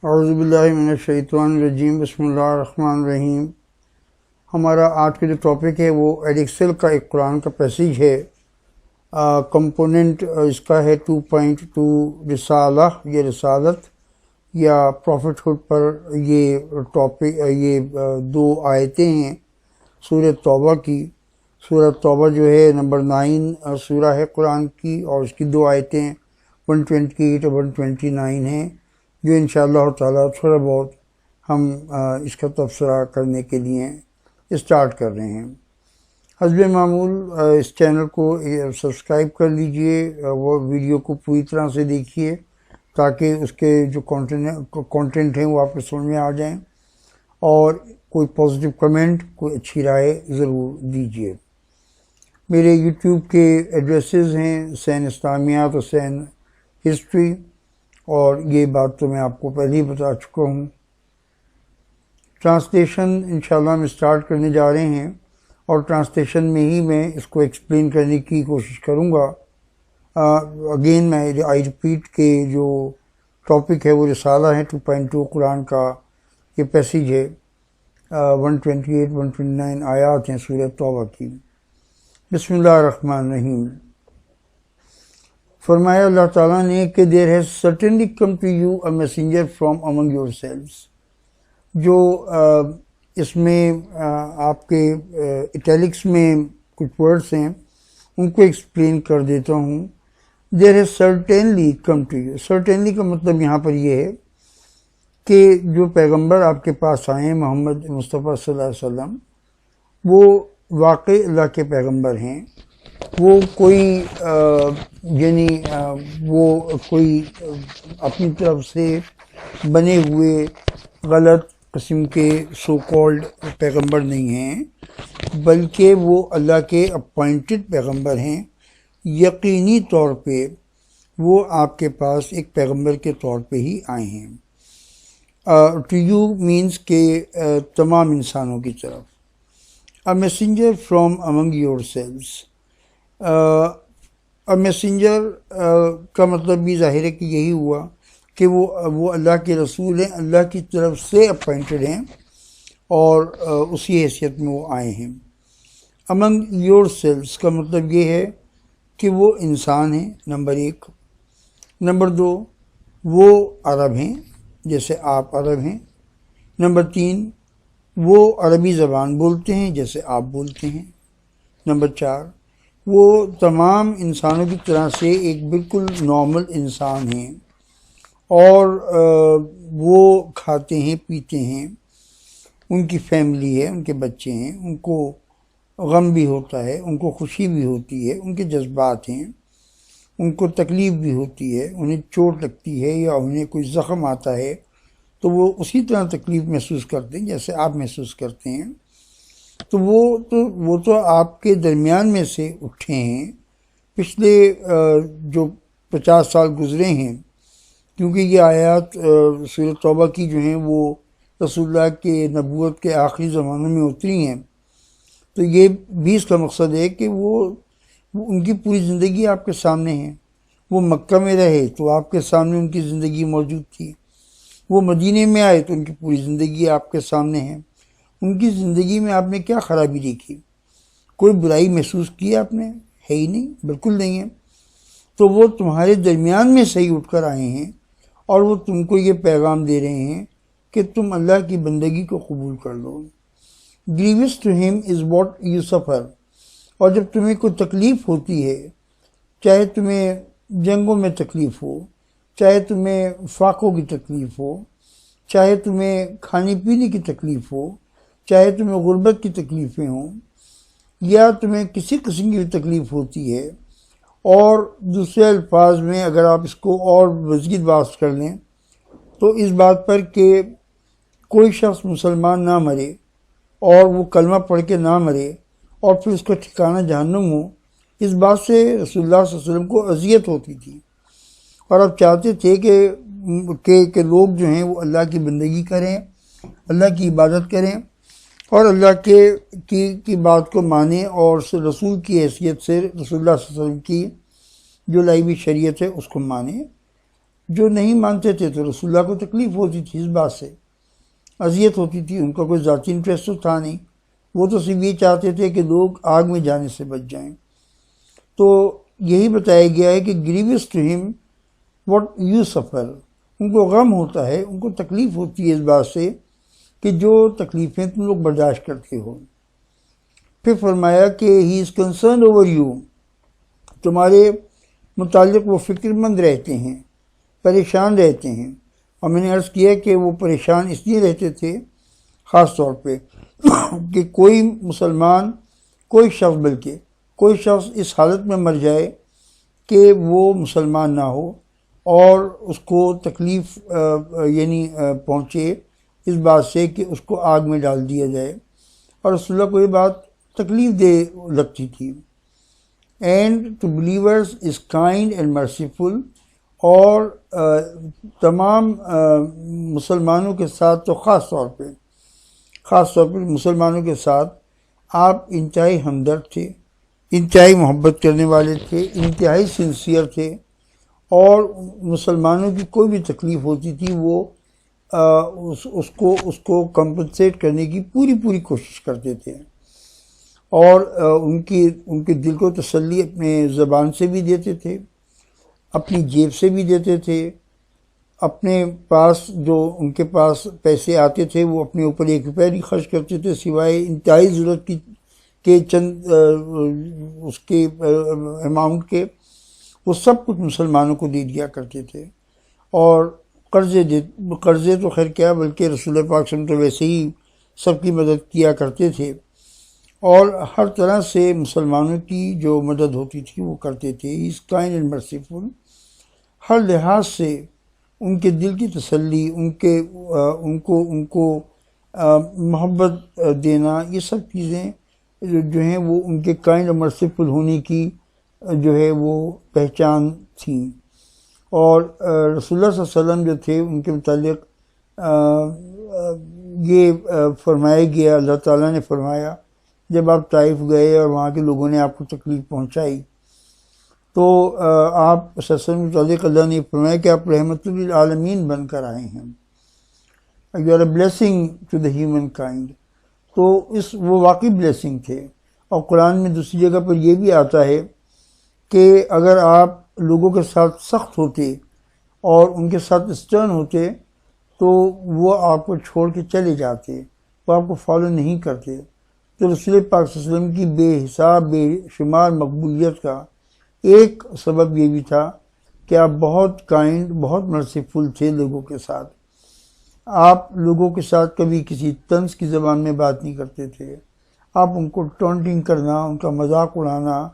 اعوذ باللہ من الشیطان الرجیم، بسم اللہ الرحمن الرحیم۔ ہمارا آج کا جو ٹاپک ہے وہ ایڈیکسل کا ایک قرآن کا پیسیج ہے۔ کمپوننٹ اس کا ہے 2.2 رسالہ، یہ رسالت یا پروفٹ ہوڈ پر یہ ٹاپک، یہ دو آیتیں ہیں سورہ توبہ کی۔ سورہ توبہ جو ہے نمبر 9 سورہ ہے قرآن کی، اور اس کی دو آیتیں 128 اور 129 ہیں، جو انشاءاللہ تعالیٰ تھوڑا بہت ہم اس کا تبصرہ کرنے کے لیے اسٹارٹ کر رہے ہیں۔ حسب معمول اس چینل کو سبسکرائب کر لیجئے، وہ ویڈیو کو پوری طرح سے دیکھیے تاکہ اس کے جو کانٹینٹ ہیں وہ آپ کو سمجھ میں آ جائیں، اور کوئی پازیٹیو کمنٹ، کوئی اچھی رائے ضرور دیجیے۔ میرے یوٹیوب کے ایڈریسز ہیں حسین اسلامیات، حسین ہسٹری، اور یہ بات تو میں آپ کو پہلے ہی بتا چکا ہوں۔ ٹرانسلیشن انشاءاللہ ہم اسٹارٹ کرنے جا رہے ہیں، اور ٹرانسلیشن میں ہی میں اس کو ایکسپلین کرنے کی کوشش کروں گا۔ اگین آئی ریپیٹ کہ جو ٹاپک ہے وہ رسالہ ہے 2.2 قرآن کا، یہ پیسیج ہے 128 129 آیات ہیں سورہ توبہ کی۔ بسم اللہ الرحمن الرحیم۔ فرمایا اللہ تعالیٰ نے کہ there has certainly come to you a messenger from among yourselves۔ جو اس میں آپ کے اٹیلکس میں کچھ ورڈز ہیں ان کو ایکسپلین کر دیتا ہوں۔ there has certainly come to you، certainly کا مطلب یہاں پر یہ ہے کہ جو پیغمبر آپ کے پاس آئے ہیں، محمد مصطفیٰ صلی اللہ علیہ وسلم، وہ واقعی اللہ کے پیغمبر ہیں۔ وہ کوئی وہ کوئی اپنی طرف سے بنے ہوئے غلط قسم کے سو کالڈ پیغمبر نہیں ہیں، بلکہ وہ اللہ کے اپوائنٹڈ پیغمبر ہیں۔ یقینی طور پہ وہ آپ کے پاس ایک پیغمبر کے طور پہ ہی آئے ہیں۔ ٹو یو مینس کہ تمام انسانوں کی طرف۔ A messenger from among yourselves۔ Messenger کا مطلب بھی ظاہر ہے کہ یہی ہوا کہ وہ اللہ کے رسول ہیں، اللہ کی طرف سے اپوائنٹڈ ہیں، اور اسی حیثیت میں وہ آئے ہیں۔ among yourselves کا مطلب یہ ہے کہ وہ انسان ہیں، نمبر 1۔ نمبر 2، وہ عرب ہیں جیسے آپ عرب ہیں۔ نمبر 3، وہ عربی زبان بولتے ہیں جیسے آپ بولتے ہیں۔ نمبر 4، وہ تمام انسانوں کی طرح سے ایک بالکل نارمل انسان ہیں، اور وہ کھاتے ہیں پیتے ہیں، ان کی فیملی ہے، ان کے بچے ہیں، ان کو غم بھی ہوتا ہے، ان کو خوشی بھی ہوتی ہے، ان کے جذبات ہیں، ان کو تکلیف بھی ہوتی ہے، انہیں چوٹ لگتی ہے یا انہیں کوئی زخم آتا ہے تو وہ اسی طرح تکلیف محسوس کرتے ہیں جیسے آپ محسوس کرتے ہیں۔ تو وہ تو آپ کے درمیان میں سے اٹھے ہیں پچھلے جو 50 سال گزرے ہیں، کیونکہ یہ آیات سورہ توبہ کی جو ہیں وہ رسول اللہ کے نبوت کے آخری زمانوں میں اتری ہیں۔ تو یہ بھی اس کا مقصد ہے کہ وہ ان کی پوری زندگی آپ کے سامنے ہے۔ وہ مکہ میں رہے تو آپ کے سامنے ان کی زندگی موجود تھی، وہ مدینے میں آئے تو ان کی پوری زندگی آپ کے سامنے ہے۔ ان کی زندگی میں آپ نے کیا خرابی دیکھی؟ کوئی برائی محسوس کی آپ نے؟ ہے ہی نہیں، بالکل نہیں ہے۔ تو وہ تمہارے درمیان میں صحیح اٹھ کر آئے ہیں، اور وہ تم کو یہ پیغام دے رہے ہیں کہ تم اللہ کی بندگی کو قبول کر لو۔ grievous to him is what you suffer۔ اور جب تمہیں کوئی تکلیف ہوتی ہے، چاہے تمہیں جنگوں میں تکلیف ہو، چاہے تمہیں فاقوں کی تکلیف ہو، چاہے تمہیں کھانے پینے کی تکلیف ہو، چاہے تمہیں غربت کی تکلیفیں ہوں، یا تمہیں کسی قسم کی تکلیف ہوتی ہے، اور دوسرے الفاظ میں اگر آپ اس کو اور مزید بات کر لیں تو اس بات پر کہ کوئی شخص مسلمان نہ مرے اور وہ کلمہ پڑھ کے نہ مرے اور پھر اس کا ٹھکانہ جہنم ہو، اس بات سے رسول اللہ صلی اللہ علیہ وسلم کو اذیت ہوتی تھی، اور اب چاہتے تھے کہ لوگ جو ہیں وہ اللہ کی بندگی کریں، اللہ کی عبادت کریں، اور اللہ کی بات کو مانیں، اور رسول کی حیثیت سے رسول اللہ صلی اللہ علیہ وسلم کی جو لائی ہوئی شریعت ہے اس کو مانیں۔ جو نہیں مانتے تھے تو رسول اللہ کو تکلیف ہوتی تھی، اس بات سے اذیت ہوتی تھی، ان کا کوئی ذاتی انٹرسٹ تو تھا نہیں، وہ تو صرف یہ چاہتے تھے کہ لوگ آگ میں جانے سے بچ جائیں۔ تو یہی بتایا گیا ہے کہ گریویس ٹو ہم واٹ یو سفر، ان کو غم ہوتا ہے، ان کو تکلیف ہوتی ہے اس بات سے کہ جو تکلیفیں تم لوگ برداشت کرتے ہو۔ پھر فرمایا کہ ہی از کنسرنڈ اوور یو، تمہارے متعلق وہ فکر مند رہتے ہیں، پریشان رہتے ہیں۔ اور میں نے عرض کیا کہ وہ پریشان اس لیے رہتے تھے خاص طور پہ کہ کوئی مسلمان، کوئی شخص، بلکہ کوئی شخص اس حالت میں مر جائے کہ وہ مسلمان نہ ہو اور اس کو تکلیف پہنچے اس بات سے کہ اس کو آگ میں ڈال دیا جائے، اور رسول اللہ کو یہ بات تکلیف دے لگتی تھی۔ And to believers is kind and merciful, اور تمام مسلمانوں کے ساتھ تو خاص طور پہ مسلمانوں کے ساتھ آپ انتہائی ہمدرد تھے، انتہائی محبت کرنے والے تھے، انتہائی سنسیئر تھے، اور مسلمانوں کی کوئی بھی تکلیف ہوتی تھی وہ اس کو کمپنسیٹ کرنے کی پوری کوشش کرتے تھے، اور ان کے دل کو تسلی اپنے زبان سے بھی دیتے تھے، اپنی جیب سے بھی دیتے تھے، اپنے پاس جو ان کے پاس پیسے آتے تھے وہ اپنے اوپر 1 روپیہ نہیں خرچ کرتے تھے سوائے انتہائی ضرورت کے چند اس کے اماؤنٹ کے، وہ سب کچھ مسلمانوں کو دے دیا کرتے تھے۔ اور قرضے تو خیر کیا، بلکہ رسول اللہ پاک صلی اللہ علیہ وسلم تو ویسے ہی سب کی مدد کیا کرتے تھے، اور ہر طرح سے مسلمانوں کی جو مدد ہوتی تھی وہ کرتے تھے۔ ہی از کائنڈ اینڈ مرسیفل، ہر لحاظ سے ان کے دل کی تسلی، ان کو محبت دینا، یہ سب چیزیں جو ہیں وہ ان کے کائنڈ اور مرسیفل ہونے کی جو ہے وہ پہچان تھیں۔ اور رسول اللہ صلی اللہ علیہ وسلم جو تھے ان کے متعلق یہ فرمایا گیا، اللہ تعالیٰ نے فرمایا جب آپ طائف گئے اور وہاں کے لوگوں نے آپ کو تکلیف پہنچائی تو آپ صلی اللہ علیہ وسلم کے متعلق اللہ نے فرمایا کہ آپ رحمت للعالمین بن کر آئے ہیں، you are a blessing to the humankind. تو وہ واقعی بلیسنگ تھے۔ اور قرآن میں دوسری جگہ پر یہ بھی آتا ہے کہ اگر آپ لوگوں کے ساتھ سخت ہوتے اور ان کے ساتھ اسٹرن ہوتے تو وہ آپ کو چھوڑ کے چلے جاتے، وہ آپ کو فالو نہیں کرتے۔ تو رسول پاک صلی اللہ علیہ وسلم کی بے حساب بے شمار مقبولیت کا ایک سبب یہ بھی تھا کہ آپ بہت کائنڈ، بہت مرسیفل تھے لوگوں کے ساتھ۔ آپ لوگوں کے ساتھ کبھی کسی طنز کی زبان میں بات نہیں کرتے تھے، آپ ان کو ٹونٹنگ کرنا، ان کا مذاق اڑانا،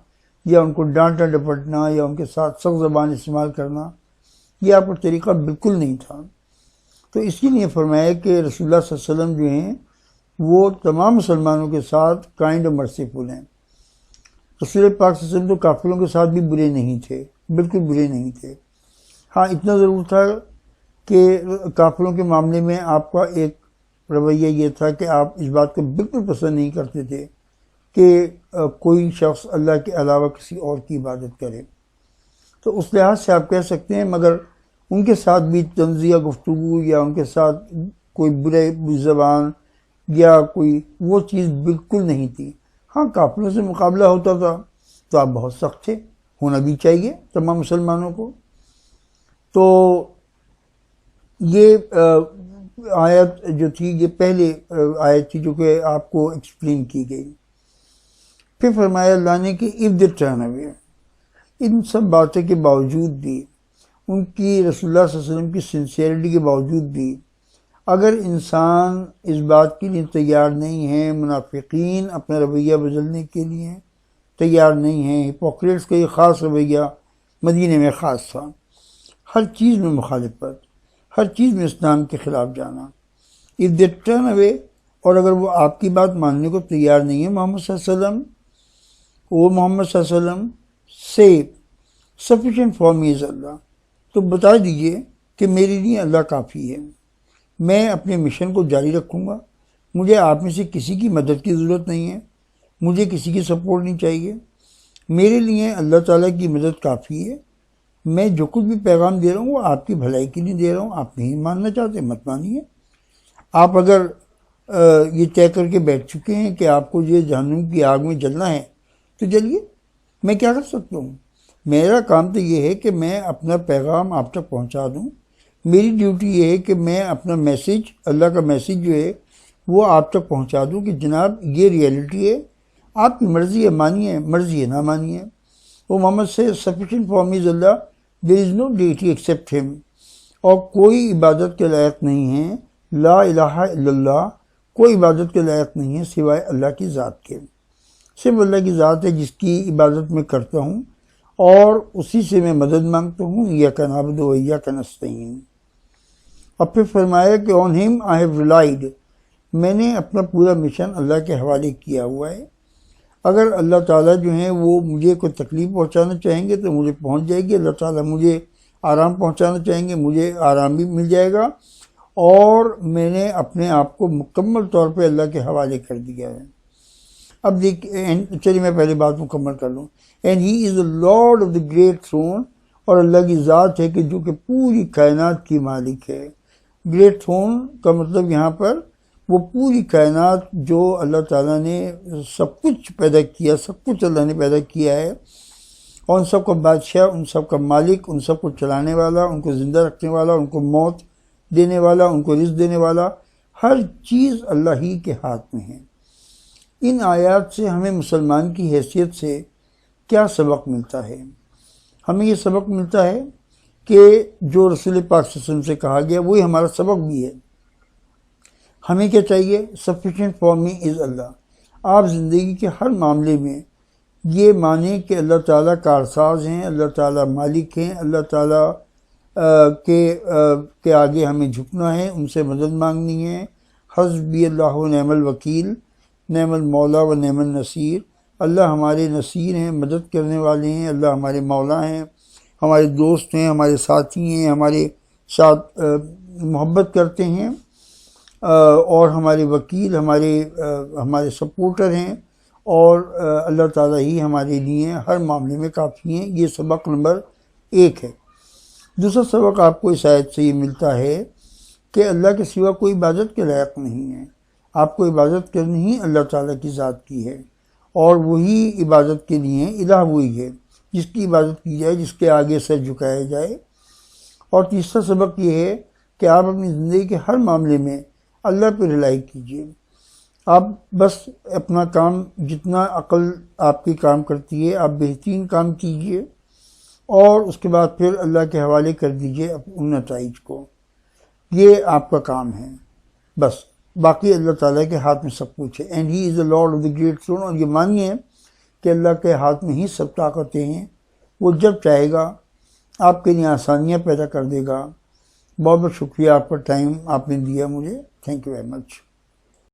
یا ان کو ڈانٹنا ڈپٹنا، یا ان کے ساتھ سخت زبان استعمال کرنا، یہ آپ کا طریقہ بالکل نہیں تھا۔ تو اس لیے فرمایا کہ رسول اللہ صلی اللہ علیہ وسلم جو ہیں وہ تمام مسلمانوں کے ساتھ کائنڈ اور مرسیفل ہیں۔ رسول پاک صلی اللہ علیہ وسلم تو کافروں کے ساتھ بھی برے نہیں تھے، بالکل برے نہیں تھے۔ ہاں اتنا ضرور تھا کہ کافروں کے معاملے میں آپ کا ایک رویہ یہ تھا کہ آپ اس بات کو بالکل پسند نہیں کرتے تھے کہ کوئی شخص اللہ کے علاوہ کسی اور کی عبادت کرے۔ تو اس لحاظ سے آپ کہہ سکتے ہیں، مگر ان کے ساتھ بھی طنزیہ گفتگو یا ان کے ساتھ کوئی برے زبان یا کوئی وہ چیز بالکل نہیں تھی۔ ہاں کافروں سے مقابلہ ہوتا تھا تو آپ بہت سخت تھے، ہونا بھی چاہیے تمام مسلمانوں کو۔ تو یہ آیت جو تھی یہ پہلے آیت تھی جو کہ آپ کو ایکسپلین کی گئی۔ پھر فرمایا اللہ نے کہ if they turn away، ان سب باتوں کے باوجود بھی، ان کی رسول اللہ صلی اللہ علیہ وسلم کی سنسیئرٹی کے باوجود بھی، اگر انسان اس بات کے لیے تیار نہیں ہے، منافقین اپنا رویہ بدلنے کے لیے تیار نہیں ہیں، ہپوکریٹس کا یہ خاص رویہ مدینہ میں خاص تھا، ہر چیز میں مخالفت، ہر چیز میں اسلام کے خلاف جانا۔ if they turn away، اور اگر وہ آپ کی بات ماننے کو تیار نہیں ہے محمد صلی اللہ علیہ وسلم، وہ محمد صلی اللہ علیہ وسلم سے sufficient for me is اللہ، تو بتا دیجئے کہ میرے لیے اللہ کافی ہے، میں اپنے مشن کو جاری رکھوں گا، مجھے آپ میں سے کسی کی مدد کی ضرورت نہیں ہے، مجھے کسی کی سپورٹ نہیں چاہیے، میرے لیے اللہ تعالیٰ کی مدد کافی ہے، میں جو کچھ بھی پیغام دے رہا ہوں وہ آپ کی بھلائی کے لیے دے رہا ہوں. آپ نہیں ماننا چاہتے مت مانیے. آپ اگر یہ طے کر کے بیٹھ چکے ہیں کہ آپ کو یہ جہنم کی آگ میں جلنا ہے تو جلیے. میں کیا کر سکتا ہوں؟ میرا کام تو یہ ہے کہ میں اپنا پیغام آپ تک پہنچا دوں. میری ڈیوٹی یہ ہے کہ میں اپنا میسیج، اللہ کا میسیج جو ہے وہ آپ تک پہنچا دوں کہ جناب یہ ریئلٹی ہے، آپ کی مرضی ہے مانیے، مرضی ہے نہ مانیے. وہ محمد سے sufficient for me is Allah, there is no deity except him. اور کوئی عبادت کے لائق نہیں ہے، لا الہ الا اللہ، کوئی عبادت کے لائق نہیں ہے سوائے اللہ کی ذات کے. صرف اللہ کی ذات ہے جس کی عبادت میں کرتا ہوں اور اسی سے میں مدد مانگتا ہوں. ایاک نعبد و ایاک نستعین. اور پھر فرمایا کہ آن ہم آئی ہیو ریلائڈ، میں نے اپنا پورا مشن اللہ کے حوالے کیا ہوا ہے. اگر اللہ تعالیٰ جو ہیں وہ مجھے کوئی تکلیف پہنچانا چاہیں گے تو مجھے پہنچ جائے گی. اللہ تعالیٰ مجھے آرام پہنچانا چاہیں گے مجھے آرام بھی مل جائے گا. اور میں نے اپنے آپ کو مکمل طور پہ اللہ کے حوالے کر دیا ہے. اب چلیے میں پہلے بات مکمل کر لوں. And he is the lord of the great throne, اور اللہ کی ذات ہے کہ جو کہ پوری کائنات کی مالک ہے. گریٹ تھرون کا مطلب یہاں پر وہ پوری کائنات جو اللہ تعالیٰ نے سب کچھ پیدا کیا، سب کچھ اللہ نے پیدا کیا ہے، اور ان سب کا بادشاہ، ان سب کا مالک، ان سب کو چلانے والا، ان کو زندہ رکھنے والا، ان کو موت دینے والا، ان کو رزق دینے والا، ہر چیز اللہ ہی کے ہاتھ میں ہے. ان آیات سے ہمیں مسلمان کی حیثیت سے کیا سبق ملتا ہے؟ ہمیں یہ سبق ملتا ہے کہ جو رسول پاک صلی اللہ علیہ وسلم سے کہا گیا وہی ہمارا سبق بھی ہے. ہمیں کیا چاہیے؟ سفیشینٹ فار می از اللہ. آپ زندگی کے ہر معاملے میں یہ مانیں کہ اللہ تعالیٰ کارساز ہیں، اللہ تعالیٰ مالک ہیں، اللہ تعالیٰ کے آگے ہمیں جھکنا ہے، ان سے مدد مانگنی ہے. حسبی اللہ و نعم الوکیل، نعم المولا و نعم النصیر. اللہ ہمارے نصیر ہیں، مدد کرنے والے ہیں. اللہ ہمارے مولا ہیں، ہمارے دوست ہیں، ہمارے ساتھی ہیں، ہمارے ساتھ محبت کرتے ہیں، اور ہمارے وکیل، ہمارے سپورٹر ہیں. اور اللہ تعالیٰ ہی ہمارے لیے ہر معاملے میں کافی ہیں. یہ سبق نمبر 1 ہے. دوسرا سبق آپ کو اس آیت سے یہ ملتا ہے کہ اللہ کے سوا کوئی عبادت کے لائق نہیں ہے. آپ کو عبادت کرنی ہی اللہ تعالیٰ کی ذات کی ہے، اور وہی عبادت کے لیے الہ وہی ہے جس کی عبادت کی جائے، جس کے آگے سر جھکایا جائے. اور تیسرا سبق یہ ہے کہ آپ اپنی زندگی کے ہر معاملے میں اللہ پہ رلائی کیجیے. آپ بس اپنا کام، جتنا عقل آپ کی کام کرتی ہے آپ بہترین کام کیجیے، اور اس کے بعد پھر اللہ کے حوالے کر دیجیے ان نتائج کو. یہ آپ کا کام ہے بس. باقی اللہ تعالیٰ کے ہاتھ میں سب کچھ ہے. And he is the lord of the great throne. اور یہ مانیے کہ اللہ کے ہاتھ میں ہی سب طاقتیں ہیں. وہ جب چاہے گا آپ کے لیے آسانیاں پیدا کر دے گا. بہت بہت شکریہ آپ کا ٹائم آپ نے دیا مجھے. Thank you very much.